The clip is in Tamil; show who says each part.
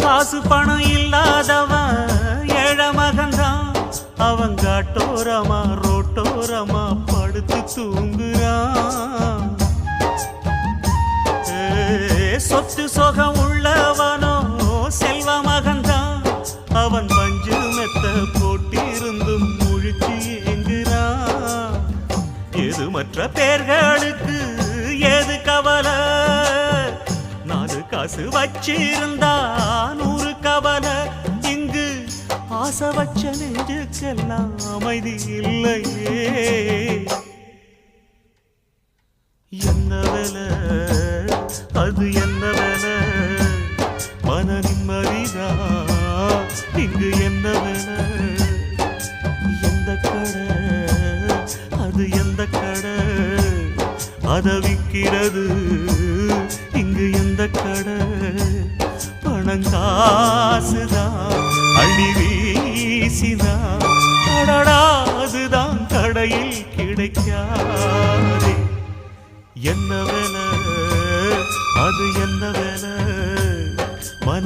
Speaker 1: காசு பணம் இல்லாதவன் ஏழை மகன்தான். அவன் காட்டோரமா ரோட்டோரமா படுத்து தூங்குறான். சொத்து சொகம் உள்ளவனோ செல்வ மகன்தான். அவன் பஞ்சு மெத்த போட்டிருந்தும் முழிச்சு ஏங்குறான். எது மற்ற பேர்களுக்கு ஏது கவலை? 4 காசு வச்சிருந்தா 100 கவலை. இங்கு ஆசை வச்ச நெஞ்சுக்கெல்லாம் அமைதி இல்லையே. என்ன வேலை அது என்ன வேலை? மன நிம்மதிதான் இங்கு என்ன வேலை? எந்த கடை அது எந்த கடை? அத விக்கிறது இங்கு எந்த கடை? பணங்காசுதான் அள்ளி வீசிதான் கடடாதுதான் கடையில் கிடைக்காதே. என்ன வேலை அது என்ன வேலை? மன